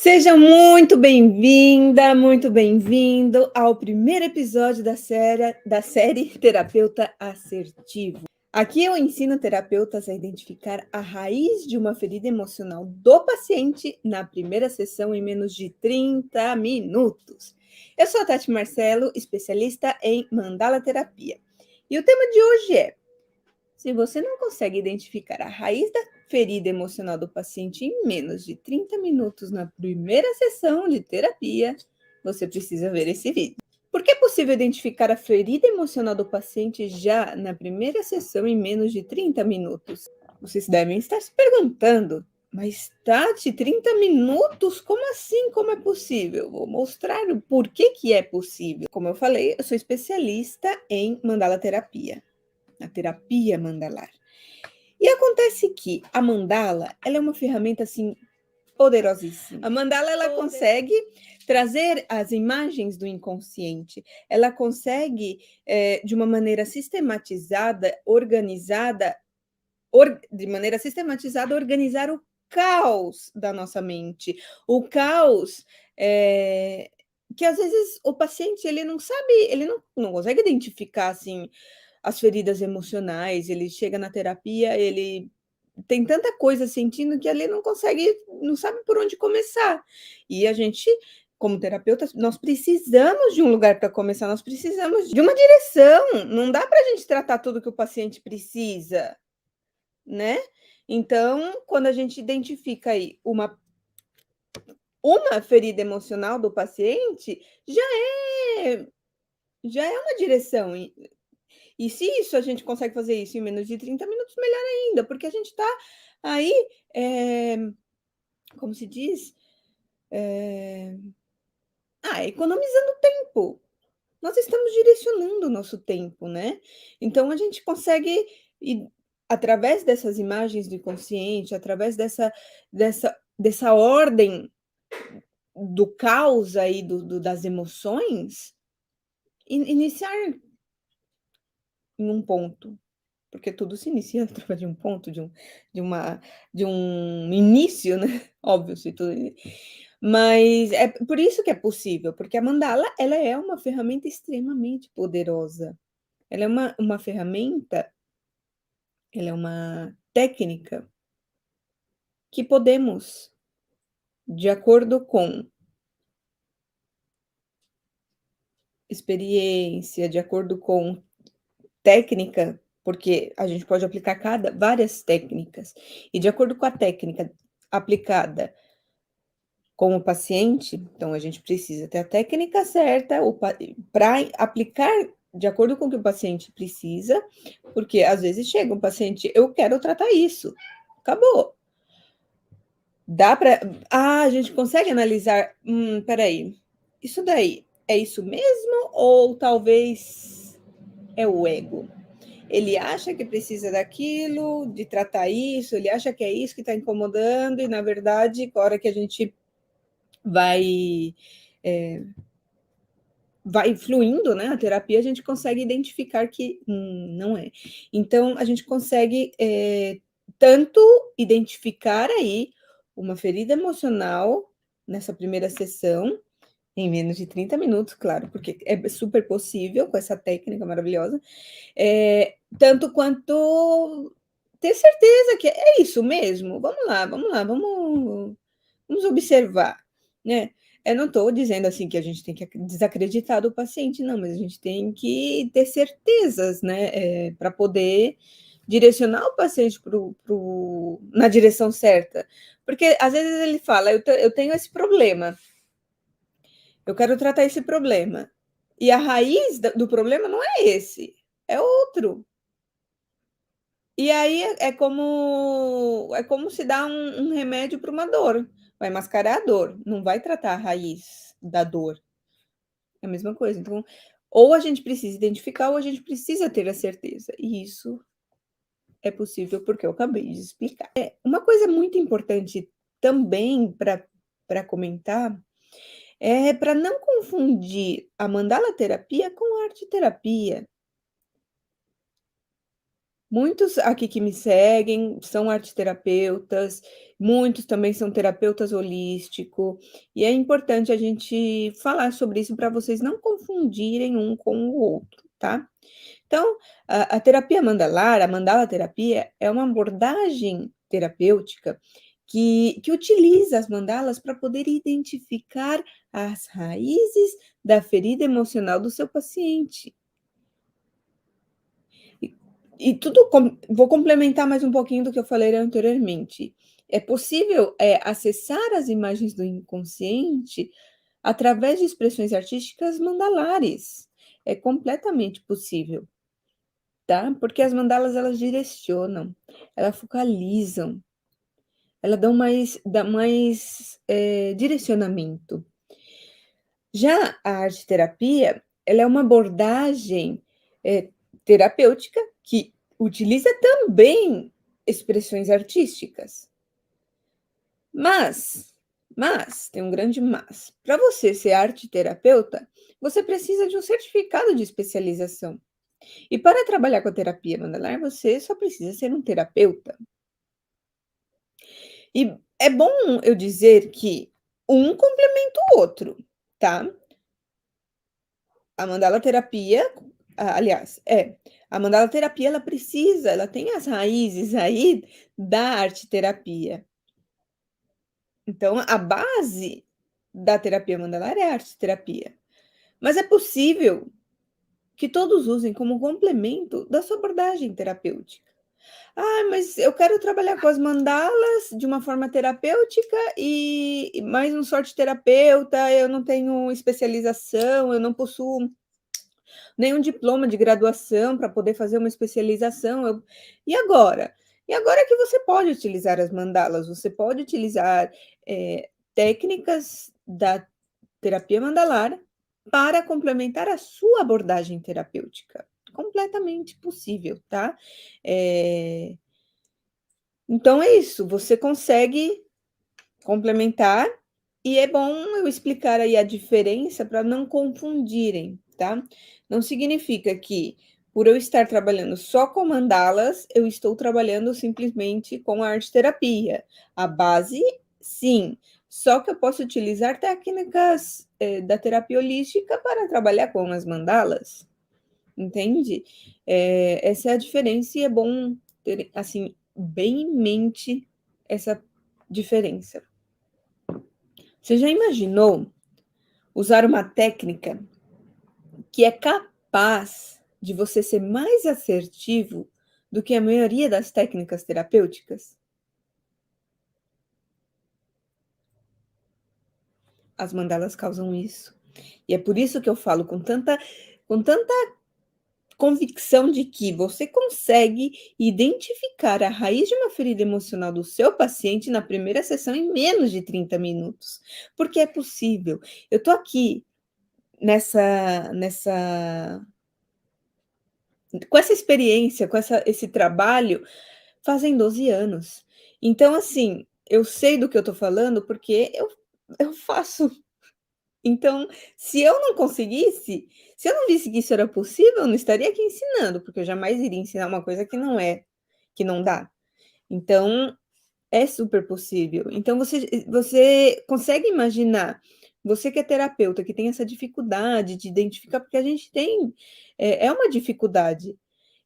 Seja muito bem-vinda, muito bem-vindo ao primeiro episódio da série Terapeuta Assertivo. Aqui eu ensino terapeutas a identificar a raiz de uma ferida emocional do paciente na primeira sessão em menos de 30 minutos. Eu sou a Tati Marcelo, especialista em mandala terapia. E o tema de hoje é: se você não consegue identificar a raiz da ferida emocional do paciente em menos de 30 minutos na primeira sessão de terapia, você precisa ver esse vídeo. Porque é possível identificar a ferida emocional do paciente já na primeira sessão em menos de 30 minutos? Vocês devem estar se perguntando, mas Tati, 30 minutos? Como assim? Como é possível? Vou mostrar o porquê que é possível. Como eu falei, eu sou especialista em mandala terapia, na terapia mandalar. E acontece que a mandala, ela é uma ferramenta assim poderosíssima. A mandala ela consegue trazer as imagens do inconsciente. Ela consegue de uma maneira sistematizada, organizada, organizar o caos da nossa mente. O caos que às vezes o paciente ele não sabe, ele não consegue identificar assim as feridas emocionais. Ele chega na terapia, ele tem tanta coisa sentindo que ele não consegue, não sabe por onde começar. E a gente, como terapeutas, nós precisamos de um lugar para começar, nós precisamos de uma direção. Não dá para a gente tratar tudo que o paciente precisa, né? Então, quando a gente identifica aí uma ferida emocional do paciente, já é uma direção. E se isso a gente consegue fazer isso em menos de 30 minutos, melhor ainda, porque a gente está aí, como se diz? Economizando tempo. Nós estamos direcionando o nosso tempo, né? Então a gente consegue, através dessas imagens do inconsciente, através dessa ordem do caos aí das emoções, iniciar em um ponto. Porque tudo se inicia através de um ponto, de um início, né? Óbvio, se tudo. Mas é por isso que é possível, porque a mandala ela é uma ferramenta extremamente poderosa. Ela é uma ferramenta, ela é uma técnica que podemos, de acordo com experiência, de acordo com técnica, porque a gente pode aplicar várias técnicas, e de acordo com a técnica aplicada com o paciente, então a gente precisa ter a técnica certa para aplicar de acordo com o que o paciente precisa, porque às vezes chega um paciente, eu quero tratar isso, acabou. Dá para. A gente consegue analisar, peraí, isso daí é isso mesmo ou talvez é o ego? Ele acha que precisa daquilo, de tratar isso, ele acha que é isso que está incomodando, e na verdade, a hora que a gente vai fluindo, né, a terapia, a gente consegue identificar que não é. Então, a gente consegue tanto identificar aí uma ferida emocional nessa primeira sessão, em menos de 30 minutos, claro, porque é super possível com essa técnica maravilhosa, tanto quanto ter certeza que é isso mesmo. Vamos lá, vamos observar, né? Eu não estou dizendo assim que a gente tem que desacreditar do paciente, não, mas a gente tem que ter certezas, né? Para poder direcionar o paciente na direção certa. Porque às vezes ele fala, eu tenho esse problema, eu quero tratar esse problema. E a raiz do problema não é esse, é outro. E aí é como se dá um remédio para uma dor. Vai mascarar a dor, não vai tratar a raiz da dor. É a mesma coisa. Então, ou a gente precisa identificar, ou a gente precisa ter a certeza. E isso é possível porque eu acabei de explicar. Uma coisa muito importante também para comentar é para não confundir a mandala terapia com a arte terapia. Muitos aqui que me seguem são arteterapeutas, muitos também são terapeutas holístico, e é importante a gente falar sobre isso para vocês não confundirem um com o outro, tá? Então, a terapia mandalar, a mandala terapia, é uma abordagem terapêutica que utiliza as mandalas para poder identificar as raízes da ferida emocional do seu paciente. E tudo vou complementar mais um pouquinho do que eu falei anteriormente. É possível, acessar as imagens do inconsciente através de expressões artísticas mandalares. É completamente possível, tá? Porque as mandalas, elas direcionam, elas focalizam, elas dão mais direcionamento. Já a arte-terapia, ela é uma abordagem, terapêutica que utiliza também expressões artísticas. Mas, tem um grande mas, para você ser arte-terapeuta, você precisa de um certificado de especialização. E para trabalhar com a terapia mandalar, você só precisa ser um terapeuta. E é bom eu dizer que um complementa o outro, tá? A mandala terapia, aliás, a mandala terapia ela tem as raízes aí da arte terapia. Então a base da terapia mandalar é a arte terapia. Mas é possível que todos usem como complemento da sua abordagem terapêutica. Ah, mas eu quero trabalhar com as mandalas de uma forma terapêutica mas não sou arte terapeuta, eu não tenho especialização, eu não possuo nenhum diploma de graduação para poder fazer uma especialização. E agora? E agora que você pode utilizar as mandalas, você pode utilizar técnicas da terapia mandalar para complementar a sua abordagem terapêutica. Completamente possível, tá? Então é isso, você consegue complementar, e é bom eu explicar aí a diferença para não confundirem, tá? Não significa que, por eu estar trabalhando só com mandalas, eu estou trabalhando simplesmente com a arte-terapia. A base, sim, só que eu posso utilizar técnicas, da terapia holística para trabalhar com as mandalas, entende? Essa é a diferença e é bom ter, assim, bem em mente essa diferença. Você já imaginou usar uma técnica que é capaz de você ser mais assertivo do que a maioria das técnicas terapêuticas? As mandalas causam isso. E é por isso que eu falo com tanta convicção de que você consegue identificar a raiz de uma ferida emocional do seu paciente na primeira sessão em menos de 30 minutos. Porque é possível. Eu tô aqui nessa com essa experiência, esse trabalho, fazem 12 anos. Então, assim, eu sei do que eu estou falando, porque eu faço. Então, se eu não visse que isso era possível, eu não estaria aqui ensinando, porque eu jamais iria ensinar uma coisa que não dá. Então, é super possível. Então você consegue imaginar, você que é terapeuta, que tem essa dificuldade de identificar, porque a gente tem, é uma dificuldade.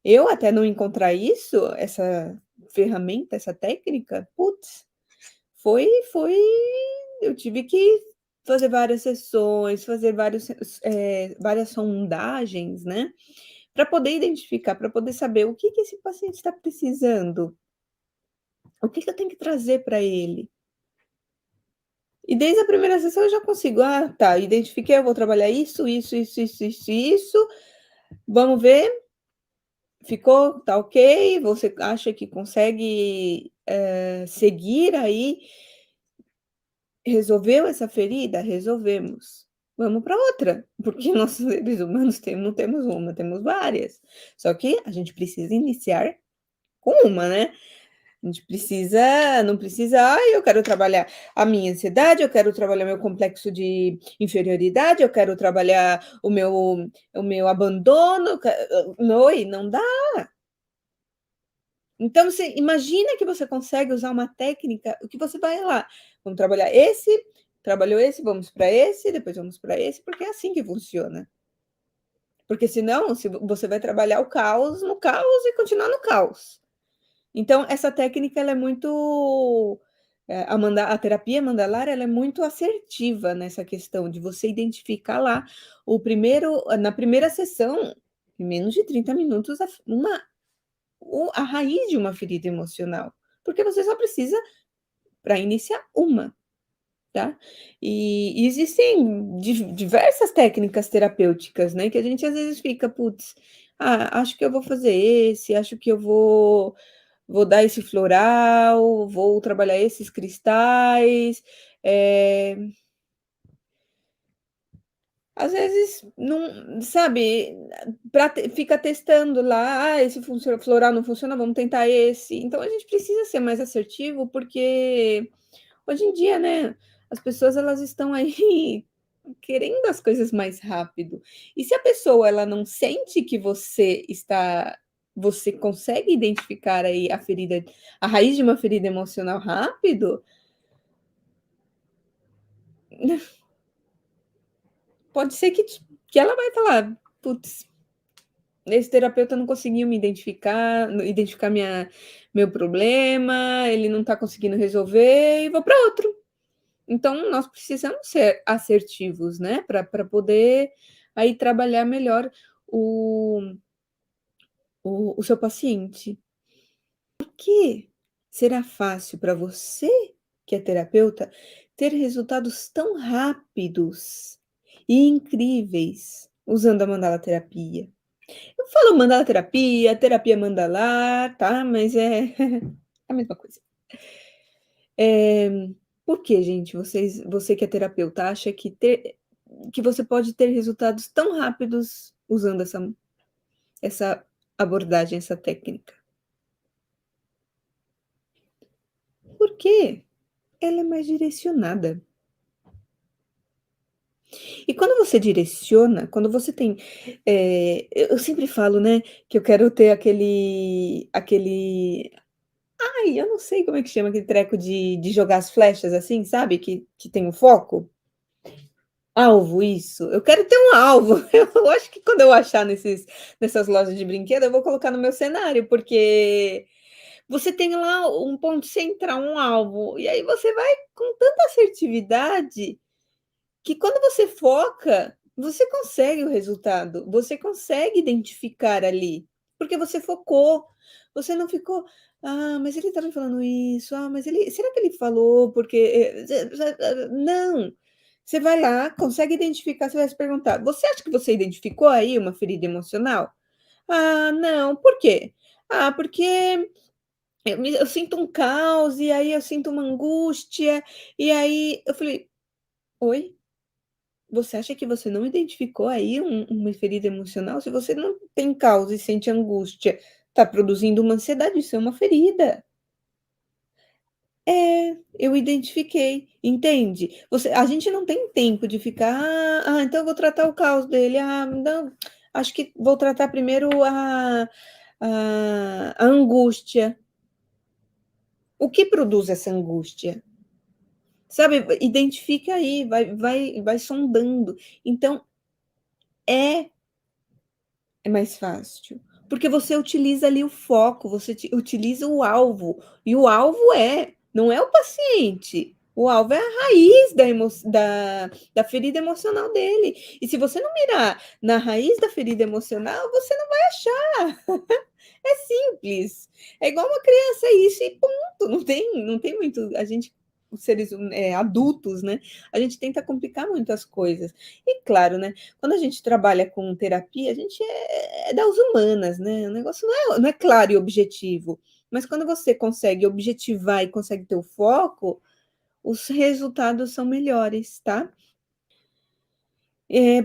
Eu até não encontrar isso, essa ferramenta, essa técnica, putz, foi foi eu tive que fazer várias sessões, fazer várias sondagens, né, para poder identificar, para poder saber o que que esse paciente está precisando, o que que eu tenho que trazer para ele. E desde a primeira sessão eu já consigo, ah, tá, identifiquei, eu vou trabalhar isso, vamos ver, ficou, tá ok, você acha que consegue, seguir aí, resolveu essa ferida? Resolvemos. Vamos para outra, porque nós seres humanos não temos uma, temos várias. Só que a gente precisa iniciar com uma, né? A gente não precisa, eu quero trabalhar a minha ansiedade, eu quero trabalhar meu complexo de inferioridade, eu quero trabalhar o meu abandono, não dá. Então, você imagina que você consegue usar uma técnica, o que você vai lá, vamos trabalhar esse, trabalhou esse, vamos para esse, depois vamos para esse, porque é assim que funciona. Porque senão, se você vai trabalhar o caos no caos e continuar no caos. Então, essa técnica ela é muito. A terapia mandalar ela é muito assertiva nessa questão de você identificar lá na primeira sessão, em menos de 30 minutos, a raiz de uma ferida emocional. Porque você só precisa, para iniciar, uma. Tá? E existem diversas técnicas terapêuticas, né? Que a gente às vezes fica, putz, acho que eu vou fazer esse, acho que eu vou dar esse floral, vou trabalhar esses cristais. É, às vezes não, sabe, fica testando lá, esse floral não funciona, vamos tentar esse. Então a gente precisa ser mais assertivo, porque hoje em dia, né, as pessoas elas estão aí querendo as coisas mais rápido. E se a pessoa ela não sente que você consegue identificar aí a raiz de uma ferida emocional rápido, pode ser que ela vai falar, putz, esse terapeuta não conseguiu me identificar meu problema, ele não está conseguindo resolver e vou para outro. Então, nós precisamos ser assertivos, né, para poder aí trabalhar melhor o, o seu paciente. Por que será fácil para você, que é terapeuta, ter resultados tão rápidos e incríveis usando a mandala terapia? Eu falo mandala terapia, terapia mandalar, tá? Mas é a mesma coisa. É, por que, gente, você que é terapeuta acha que você pode ter resultados tão rápidos usando essa abordagem, essa técnica? Porque ela é mais direcionada. E quando você direciona, quando você tem. Eu sempre falo, né, que eu quero ter aquele. Ai, eu não sei como é que chama aquele treco de jogar as flechas assim, sabe? Que tem um foco. Alvo, isso. Eu quero ter um alvo. Eu acho que quando eu achar nessas lojas de brinquedo, eu vou colocar no meu cenário, porque você tem lá um ponto central, um alvo, e aí você vai com tanta assertividade que quando você foca, você consegue o resultado, você consegue identificar ali, porque você focou, você não ficou, mas ele estava me falando isso, mas será que ele falou porque não. Você vai lá, consegue identificar, você vai se perguntar, você acha que você identificou aí uma ferida emocional? Não, por quê? Porque eu sinto um caos, e aí eu sinto uma angústia, e aí eu falei, oi? Você acha que você não identificou aí uma ferida emocional? Se você não tem causa e sente angústia, está produzindo uma ansiedade, isso é uma ferida. Eu identifiquei, entende? A gente não tem tempo de ficar, então eu vou tratar o caos dele, não, acho que vou tratar primeiro a angústia. O que produz essa angústia? Sabe, identifica aí, vai sondando. Então, é É mais fácil, porque você utiliza ali o foco, utiliza o alvo, e o alvo não é o paciente, o alvo é a raiz da ferida emocional dele. E se você não mirar na raiz da ferida emocional, você não vai achar. É simples. É igual uma criança, é isso e ponto. Não tem muito. A gente, os seres adultos, né? A gente tenta complicar muito as coisas. E claro, né? Quando a gente trabalha com terapia, a gente é das humanas, né? O negócio não é claro e objetivo. Mas quando você consegue objetivar e consegue ter o foco, os resultados são melhores, tá?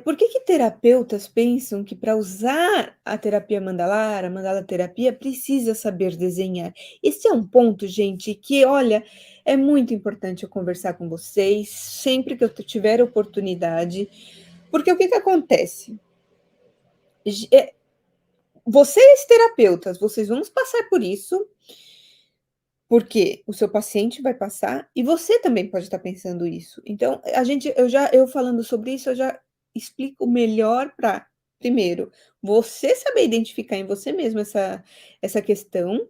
Por que terapeutas pensam que para usar a terapia mandalar, a mandala terapia, precisa saber desenhar? Esse é um ponto, gente, que, olha, é muito importante eu conversar com vocês sempre que eu tiver oportunidade, porque o que acontece? vocês terapeutas, vocês vão passar por isso, porque o seu paciente vai passar e você também pode estar pensando isso. Então, eu falando sobre isso, eu já explico melhor para, primeiro, você saber identificar em você mesmo essa questão,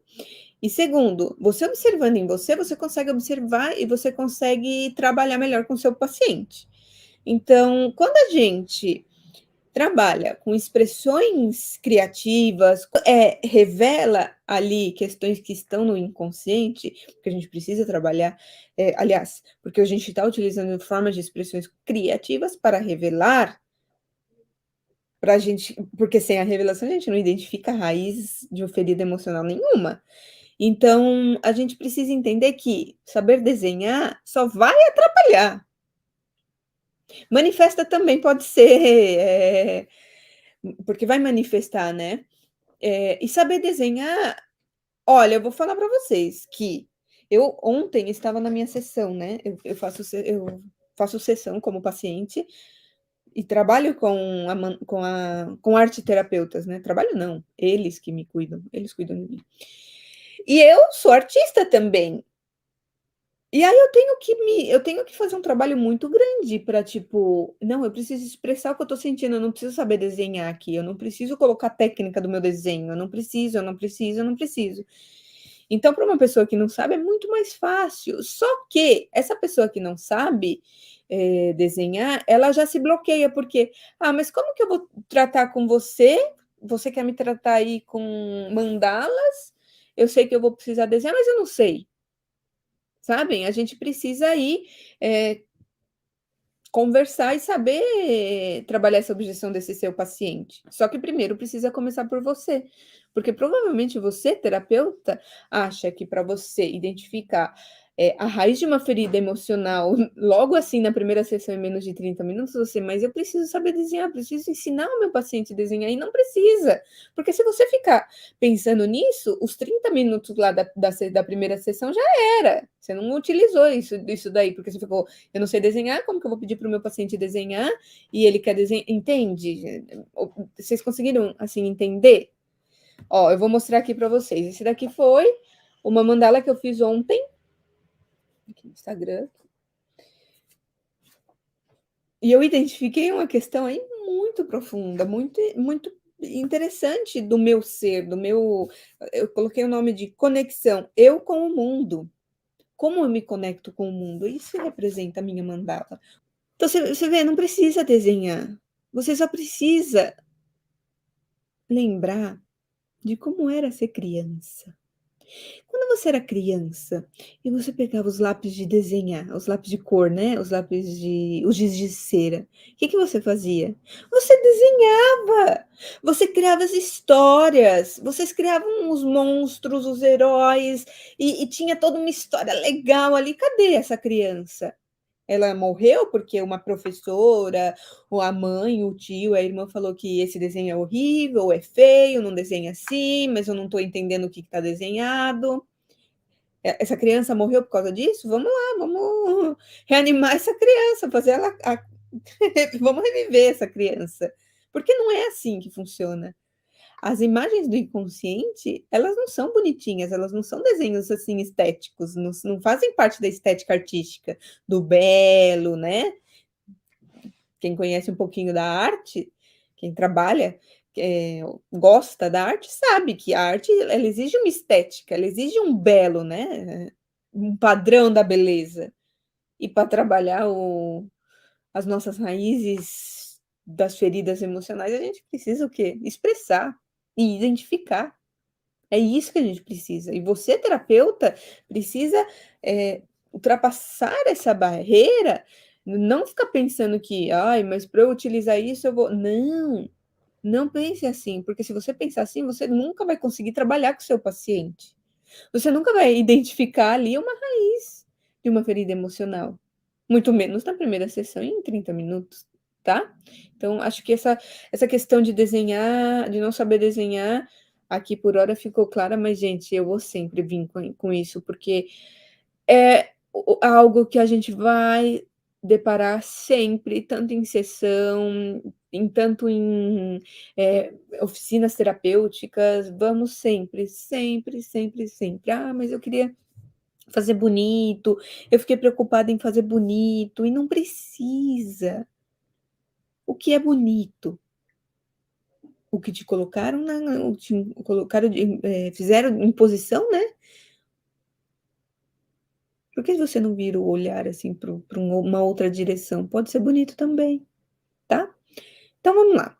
e segundo, você observando em você, você consegue observar e você consegue trabalhar melhor com o seu paciente. Então, quando a gente trabalha com expressões criativas, revela ali questões que estão no inconsciente, porque a gente precisa trabalhar, aliás, porque a gente está utilizando formas de expressões criativas para revelar, para a gente, porque sem a revelação a gente não identifica a raiz de uma ferida emocional nenhuma. Então, a gente precisa entender que saber desenhar só vai atrapalhar. Manifesta também pode ser, porque vai manifestar, né? E saber desenhar, olha, eu vou falar para vocês que eu ontem estava na minha sessão, né? Eu faço sessão como paciente e trabalho com arte terapeutas, né? Trabalho não, eles que me cuidam, eles cuidam de mim. E eu sou artista também. E aí eu tenho que fazer um trabalho muito grande para, tipo, não, eu preciso expressar o que eu tô sentindo, eu não preciso saber desenhar aqui, eu não preciso colocar a técnica do meu desenho, eu não preciso, eu não preciso, eu não preciso. Então, para uma pessoa que não sabe, é muito mais fácil. Só que essa pessoa que não sabe desenhar, ela já se bloqueia, porque, mas como que eu vou tratar com você? Você quer me tratar aí com mandalas? Eu sei que eu vou precisar desenhar, mas eu não sei. Sabem? A gente precisa aí conversar e saber trabalhar essa objeção desse seu paciente. Só que primeiro precisa começar por você, porque provavelmente você, terapeuta, acha que para você identificar a raiz de uma ferida emocional, logo assim na primeira sessão em menos de 30 minutos, mas eu preciso saber desenhar, preciso ensinar o meu paciente a desenhar, e não precisa, porque se você ficar pensando nisso, os 30 minutos lá da primeira sessão já era, você não utilizou isso daí, porque você ficou, eu não sei desenhar, como que eu vou pedir para o meu paciente desenhar e ele quer desenhar? Entende? Vocês conseguiram, assim, entender? Ó, eu vou mostrar aqui para vocês. Esse daqui foi uma mandala que eu fiz ontem, aqui no Instagram. E eu identifiquei uma questão aí muito profunda, muito, muito interessante do meu ser, eu coloquei o nome de conexão, eu com o mundo. Como eu me conecto com o mundo? Isso representa a minha mandala. Então, você vê, não precisa desenhar. Você só precisa lembrar de como era ser criança. Quando você era criança e você pegava os lápis de desenhar, os lápis de cor, né? Os giz de cera, o que você fazia? Você desenhava, você criava as histórias, vocês criavam os monstros, os heróis, e tinha toda uma história legal ali. Cadê essa criança? Ela morreu porque uma professora, ou a mãe, o tio, a irmã falou que esse desenho é horrível, é feio, não desenha assim, mas eu não estou entendendo o que está desenhado. Essa criança morreu por causa disso? Vamos lá, vamos reanimar essa criança, fazer ela. Vamos reviver essa criança. Porque não é assim que funciona. As imagens do inconsciente, elas não são bonitinhas, elas não são desenhos assim estéticos, não fazem parte da estética artística, do belo, né? Quem conhece um pouquinho da arte, quem trabalha, gosta da arte, sabe que a arte ela exige uma estética, ela exige um belo, né? Um padrão da beleza. E para trabalhar as nossas raízes das feridas emocionais, a gente precisa o quê? Expressar e identificar. É isso que a gente precisa. E você, terapeuta, precisa ultrapassar essa barreira, não ficar pensando que, ai, mas para eu utilizar isso eu vou. Não, não pense assim, porque se você pensar assim, você nunca vai conseguir trabalhar com o seu paciente. Você nunca vai identificar ali uma raiz de uma ferida emocional, muito menos na primeira sessão em 30 minutos, tá? Então, acho que essa questão de desenhar, de não saber desenhar, aqui por hora ficou clara, mas, gente, eu vou sempre vir com isso, porque é algo que a gente vai deparar sempre, tanto em sessão, tanto em oficinas terapêuticas, vamos sempre, sempre, sempre, sempre. Ah, mas eu queria fazer bonito, eu fiquei preocupada em fazer bonito, e não precisa. O que é bonito? O que te colocaram fizeram imposição, né? Por que você não vira o olhar assim para uma outra direção? Pode ser bonito também, tá? Então vamos lá.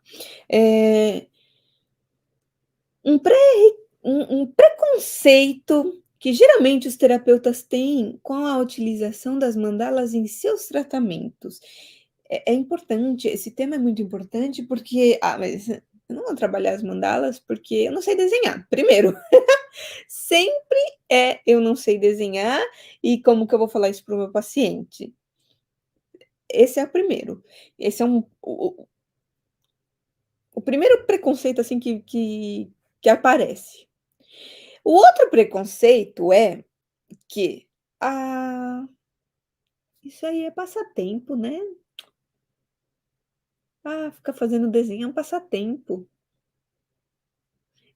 Um, pré, um preconceito que geralmente os terapeutas têm com a utilização das mandalas em seus tratamentos. É importante, esse tema é muito importante porque, mas eu não vou trabalhar as mandalas porque eu não sei desenhar. Primeiro, sempre eu não sei desenhar e como que eu vou falar isso para o meu paciente? Esse é o primeiro. Esse é o primeiro preconceito assim que aparece. O outro preconceito é que, ah, isso aí é passatempo, né? Ah, ficar fazendo desenho é um passatempo.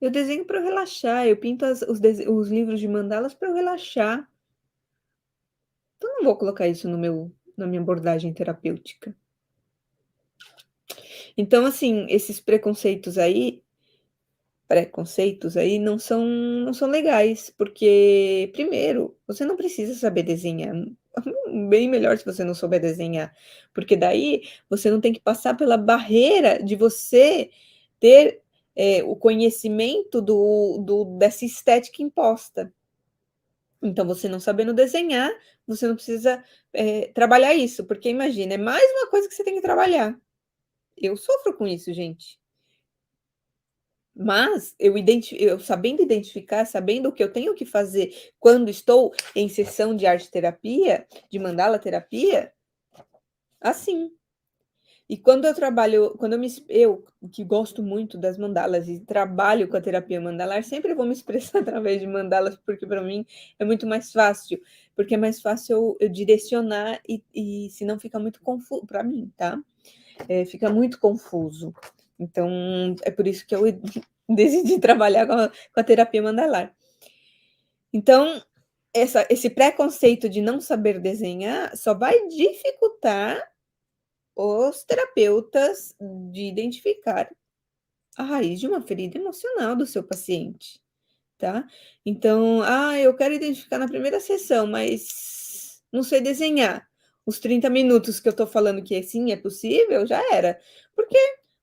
Eu desenho para eu relaxar, eu pinto os livros de mandalas para eu relaxar. Então, não vou colocar isso na minha abordagem terapêutica. Então, assim, esses preconceitos aí não são legais, porque, primeiro, você não precisa saber desenhar. Bem melhor se você não souber desenhar, porque daí você não tem que passar pela barreira de você ter o conhecimento dessa estética imposta. Então, você não sabendo desenhar, você não precisa trabalhar isso, porque imagina, é mais uma coisa que você tem que trabalhar. Eu sofro com isso, gente. Mas eu sabendo identificar, sabendo o que eu tenho que fazer quando estou em sessão de arte terapia, de mandala terapia, assim. E quando eu trabalho, eu que gosto muito das mandalas e trabalho com a terapia mandalar, sempre vou me expressar através de mandalas, porque para mim é muito mais fácil, porque é mais fácil eu direcionar e senão fica muito confuso para mim, tá? Fica muito confuso. Então, é por isso que eu decidi trabalhar com a terapia mandalar. Então, esse preconceito de não saber desenhar só vai dificultar os terapeutas de identificar a raiz de uma ferida emocional do seu paciente, tá? Então, eu quero identificar na primeira sessão, mas não sei desenhar. Os 30 minutos que eu tô falando que sim, é possível, já era. Porque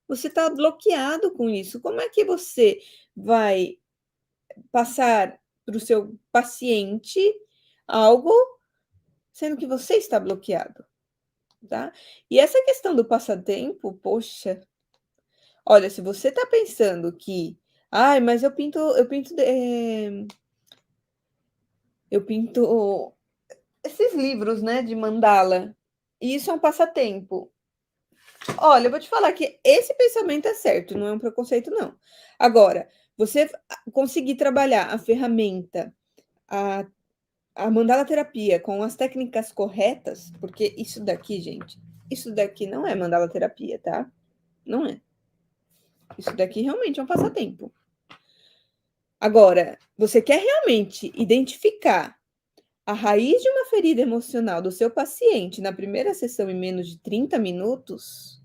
você está bloqueado com isso. Como é que você vai passar para o seu paciente algo sendo que você está bloqueado, tá? E essa questão do passatempo, poxa, olha, se você está pensando que, mas eu pinto esses livros, né, de mandala, e isso é um passatempo. Olha, eu vou te falar que esse pensamento é certo, não é um preconceito, não. Agora, você conseguir trabalhar a ferramenta, a, a mandala terapia com as técnicas corretas, porque isso daqui, gente, isso daqui não é mandala terapia, tá? Não é. Isso daqui realmente é um passatempo. Agora, você quer realmente identificar a raiz de uma ferida emocional do seu paciente na primeira sessão em menos de 30 minutos?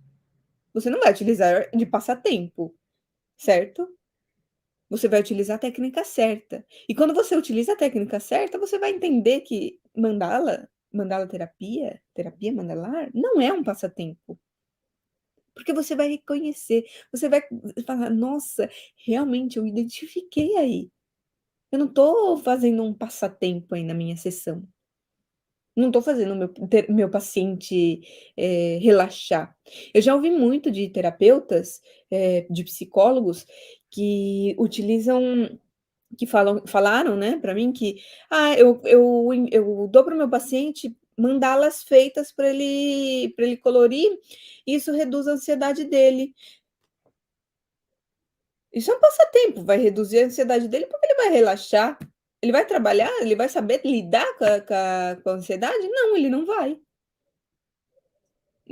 Você não vai utilizar de passatempo, certo? Você vai utilizar a técnica certa. E quando você utiliza a técnica certa, você vai entender que mandala terapia, terapia mandalar, não é um passatempo. Porque você vai reconhecer, você vai falar, nossa, realmente eu identifiquei aí. Eu não estou fazendo um passatempo aí na minha sessão. Não estou fazendo meu paciente relaxar. Eu já ouvi muito de terapeutas, de psicólogos, que utilizam, que falaram, né, para mim que eu dou para o meu paciente mandalas feitas para ele colorir, e isso reduz a ansiedade dele. Isso é um passatempo, vai reduzir a ansiedade dele, porque ele vai relaxar. Ele vai trabalhar, ele vai saber lidar com a ansiedade? Não, ele não vai.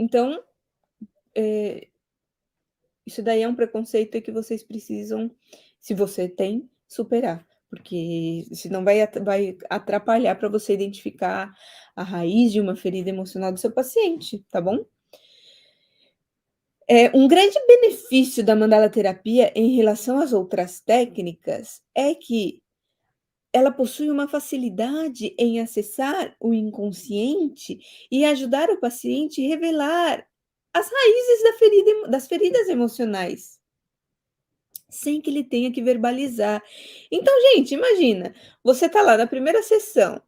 Então, isso daí é um preconceito que vocês precisam, se você tem, superar, porque senão vai atrapalhar para você identificar a raiz de uma ferida emocional do seu paciente, tá bom? Um grande benefício da mandala terapia em relação às outras técnicas é que ela possui uma facilidade em acessar o inconsciente e ajudar o paciente a revelar as raízes das feridas emocionais, sem que ele tenha que verbalizar. Então, gente, imagina, você está lá na primeira sessão,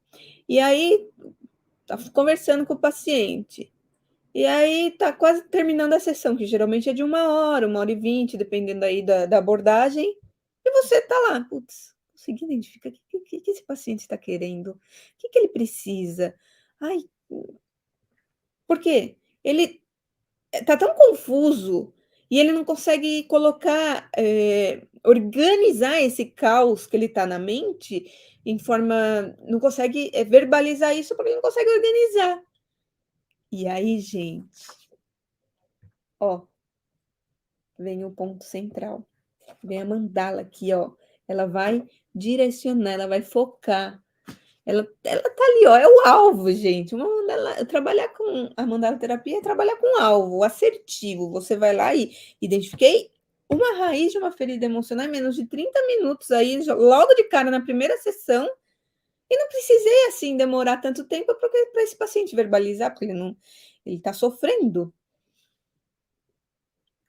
e aí tá conversando com o paciente, e aí tá quase terminando a sessão, que geralmente é de 1 hora e 20, dependendo aí da abordagem, e você tá lá, putz, consegui identificar o que esse paciente está querendo, o que ele precisa. Ai, por quê? Ele tá tão confuso e ele não consegue colocar, organizar esse caos que ele tá na mente em forma, não consegue, verbalizar isso porque ele não consegue organizar. E aí, gente, ó, vem o ponto central. Vem a mandala aqui, ó. Ela vai direcionar, ela vai focar. Ela tá ali, ó, é o alvo, gente. Uma mandala, trabalhar com a mandala terapia é trabalhar com alvo, assertivo. Você vai lá e identifiquei uma raiz de uma ferida emocional em menos de 30 minutos aí, logo de cara na primeira sessão, e não precisei assim demorar tanto tempo para esse paciente verbalizar, porque ele tá sofrendo.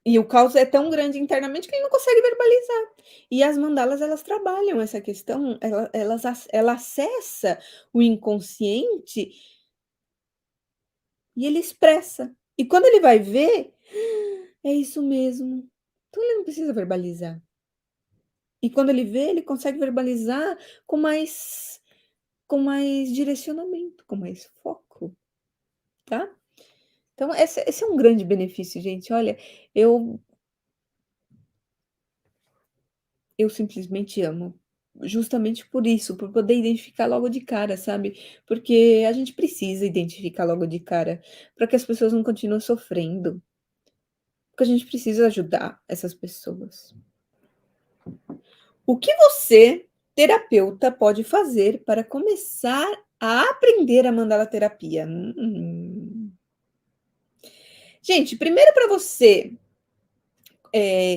E o caos é tão grande internamente que ele não consegue verbalizar. E as mandalas, elas trabalham essa questão, ela acessa o inconsciente e ele expressa. E quando ele vai ver, é isso mesmo. Então ele não precisa verbalizar. E quando ele vê, ele consegue verbalizar com mais direcionamento, com mais foco, tá? Então esse é um grande benefício, gente. Olha, eu Eu simplesmente amo. Justamente por isso, por poder identificar logo de cara, sabe? Porque a gente precisa identificar logo de cara, para que as pessoas não continuem sofrendo, porque a gente precisa ajudar essas pessoas. O que você, terapeuta, pode fazer para começar a aprender a mandala terapia? Gente, primeiro para você,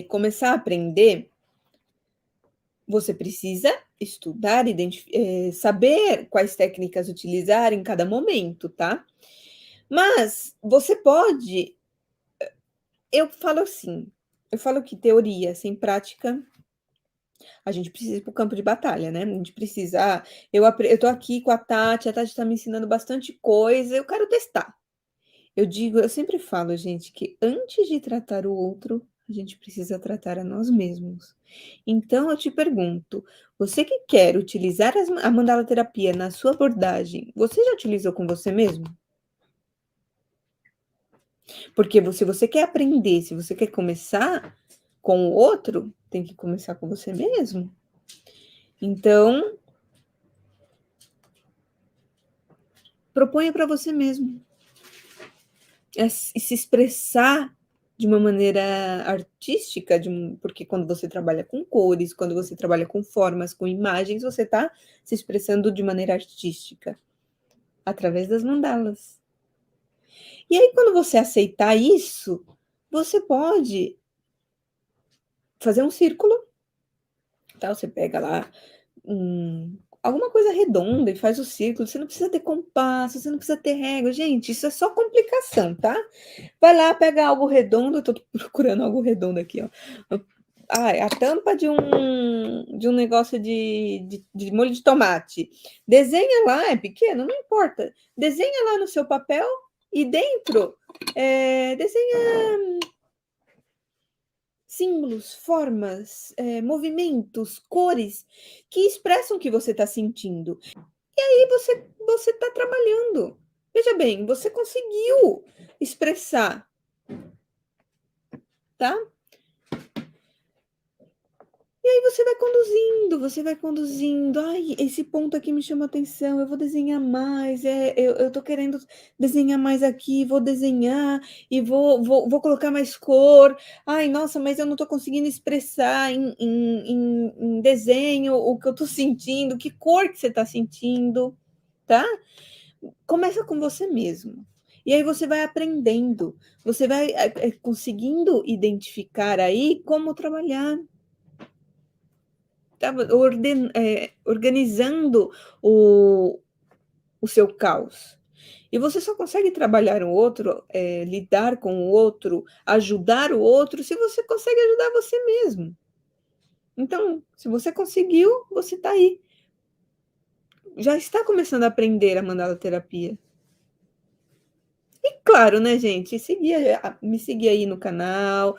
começar a aprender, você precisa estudar, saber quais técnicas utilizar em cada momento, tá? Mas você pode, eu falo assim, eu falo que teoria sem prática, a gente precisa ir para o campo de batalha, né? A gente precisa, eu tô aqui com a Tati tá me ensinando bastante coisa, eu quero testar. Eu sempre falo, gente, que antes de tratar o outro, a gente precisa tratar a nós mesmos. Então, eu te pergunto, você que quer utilizar a mandala terapia na sua abordagem, você já utilizou com você mesmo? Porque se você quer aprender, se você quer começar com o outro, tem que começar com você mesmo. Então, proponha para você mesmo. E se expressar de uma maneira artística, porque quando você trabalha com cores, quando você trabalha com formas, com imagens, você está se expressando de maneira artística, através das mandalas. E aí, quando você aceitar isso, você pode fazer um círculo, tá? Você pega lá alguma coisa redonda e faz o círculo. Você não precisa ter compasso, você não precisa ter régua. Gente, isso é só complicação, tá? Vai lá, pega algo redondo. Eu tô procurando algo redondo aqui, ó. A tampa de um negócio de molho de tomate. Desenha lá, é pequeno, não importa. Desenha lá no seu papel e dentro desenha símbolos, formas, movimentos, cores que expressam o que você está sentindo. E aí você está trabalhando. Veja bem, você conseguiu expressar, tá? E aí você vai conduzindo. Ai, esse ponto aqui me chama atenção, eu vou desenhar mais. Eu tô querendo desenhar mais aqui, vou desenhar e vou colocar mais cor. Ai, nossa, mas eu não tô conseguindo expressar em desenho o que eu tô sentindo, que cor que você tá sentindo, tá? Começa com você mesmo. E aí você vai aprendendo, você vai conseguindo identificar aí como trabalhar. Estava organizando o seu caos. E você só consegue trabalhar o outro, lidar com o outro, ajudar o outro, se você consegue ajudar você mesmo. Então, se você conseguiu, você está aí. Já está começando a aprender a mandala terapia. E claro, né, gente? Me seguir aí no canal,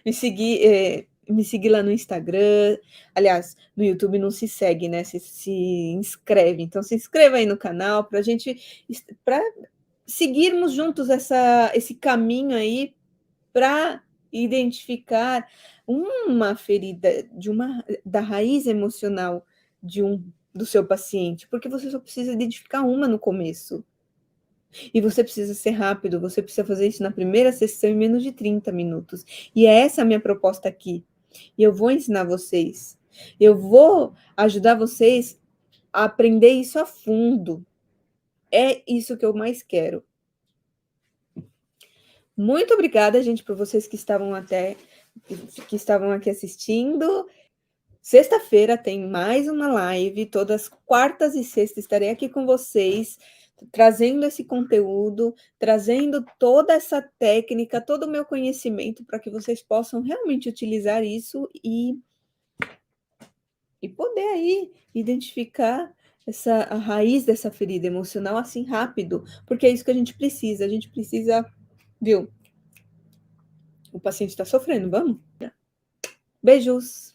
me seguir lá no Instagram. Aliás, no YouTube não se segue, né? Se inscreve. Então, se inscreva aí no canal para seguirmos juntos esse caminho aí para identificar uma ferida da raiz emocional do seu paciente, porque você só precisa identificar uma no começo. E você precisa ser rápido, você precisa fazer isso na primeira sessão em menos de 30 minutos. E é essa a minha proposta aqui. E eu vou ensinar vocês. Eu vou ajudar vocês a aprender isso a fundo. É isso que eu mais quero. Muito obrigada, gente, por vocês que estavam aqui assistindo. Sexta-feira tem mais uma live, todas quartas e sextas estarei aqui com vocês, trazendo esse conteúdo, trazendo toda essa técnica, todo o meu conhecimento para que vocês possam realmente utilizar isso e poder aí identificar a raiz dessa ferida emocional assim rápido, porque é isso que a gente precisa, viu? O paciente está sofrendo, vamos? Beijos!